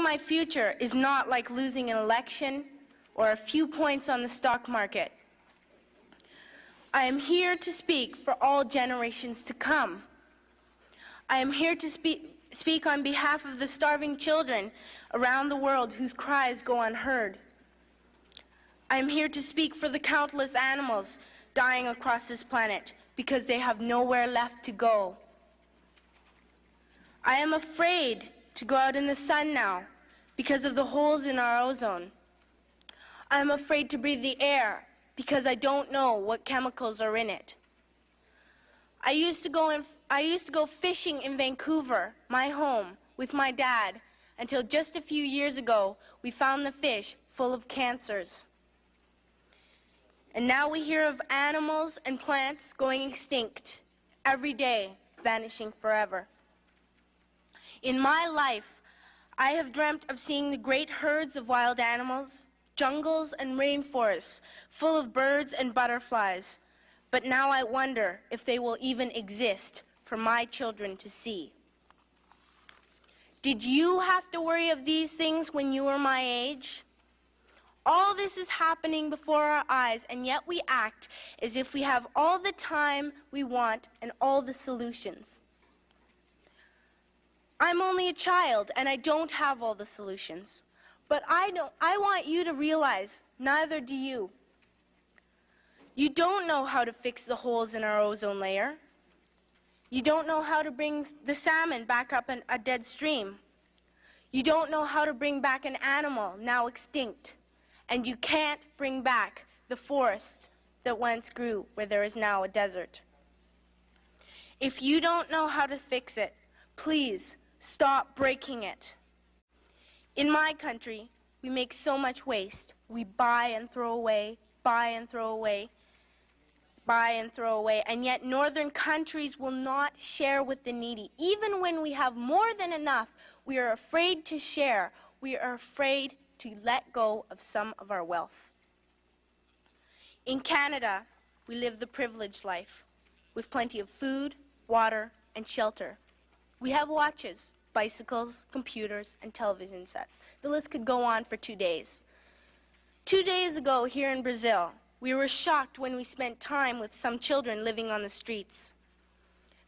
Losing my future is not like losing an election or a few points on the stock market. I am here to speak for all generations to come. I am here to speak on behalf of the starving children around the world whose cries go unheard. I am here to speak for the countless animals dying across this planet because they have nowhere left to go. I am afraid to go out in the sun now because of the holes in our ozone. I am afraid to breathe the air because I don't know what chemicals are in it. I used to go fishing in Vancouver, my home, with my dad, until just a few years ago we found the fish full of cancers. And now we hear of animals and plants going extinct every day, vanishing forever. In my life, I have dreamt of seeing the great herds of wild animals, jungles and rainforests full of birds and butterflies. But now I wonder if they will even exist for my children to see. Did you have to worry of these things when you were my age? All this is happening before our eyes, and yet we act as if we have all the time we want and all the solutions. I'm only a child, and I don't have all the solutions. But I want you to realize, neither do you. You don't know how to fix the holes in our ozone layer. You don't know how to bring the salmon back up a dead stream. You don't know how to bring back an animal now extinct. And you can't bring back the forest that once grew where there is now a desert. If you don't know how to fix it, please stop breaking it. In my country, we make so much waste. We buy and throw away, buy and throw away, buy and throw away, and yet northern countries will not share with the needy. Even when we have more than enough, we are afraid to share. We are afraid to let go of some of our wealth. In Canada, we live the privileged life with plenty of food, water, and shelter. We have watches, bicycles, computers, and television sets. The list could go on for 2 days. 2 days ago here in Brazil, we were shocked when we spent time with some children living on the streets.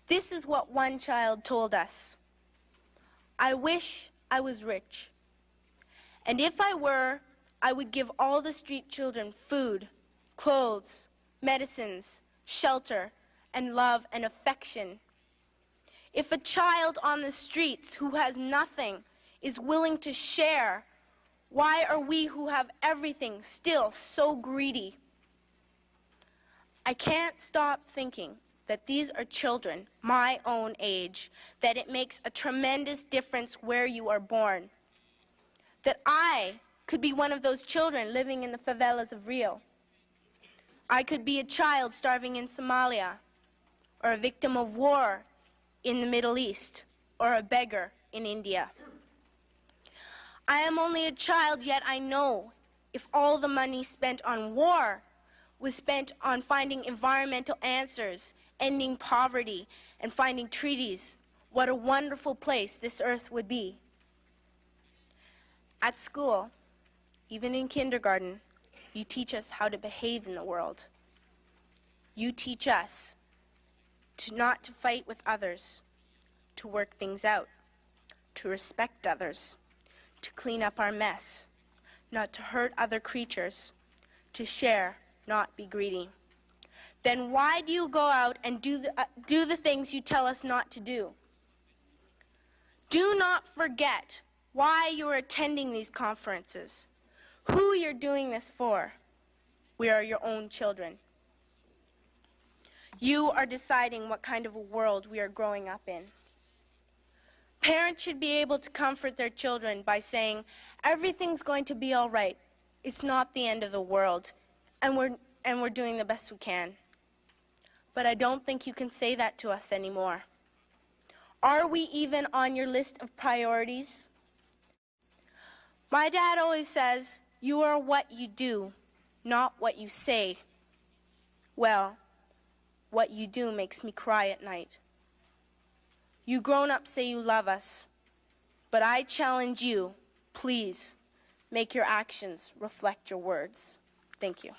This is what one child told us. I wish I was rich. And if I were, I would give all the street children food, clothes, medicines, shelter, and love and affection. If a child on the streets who has nothing is willing to share, why are we who have everything still so greedy? I can't stop thinking that these are children my own age, that it makes a tremendous difference where you are born. That I could be one of those children living in the favelas of Rio. I could be a child starving in Somalia, or a victim of war in the Middle East, or a beggar in India. I am only a child, yet I know if all the money spent on war was spent on finding environmental answers, ending poverty, and finding treaties, what a wonderful place this earth would be. At school, even in kindergarten, you teach us how to behave in the world. You teach us not to fight with others, to work things out, to respect others, to clean up our mess, not to hurt other creatures, to share, not be greedy. Then why do you go out and do the things you tell us not to do? Do not forget why you are attending these conferences, who you're doing this for. We are your own children. You are deciding what kind of a world we are growing up in. Parents should be able to comfort their children by saying, everything's going to be all right. It's not the end of the world, and we're doing the best we can. But I don't think you can say that to us anymore. Are we even on your list of priorities? My dad always says, you are what you do, not what you say. Well, what you do makes me cry at night. You grown-ups say you love us, but I challenge you, please make your actions reflect your words. Thank you.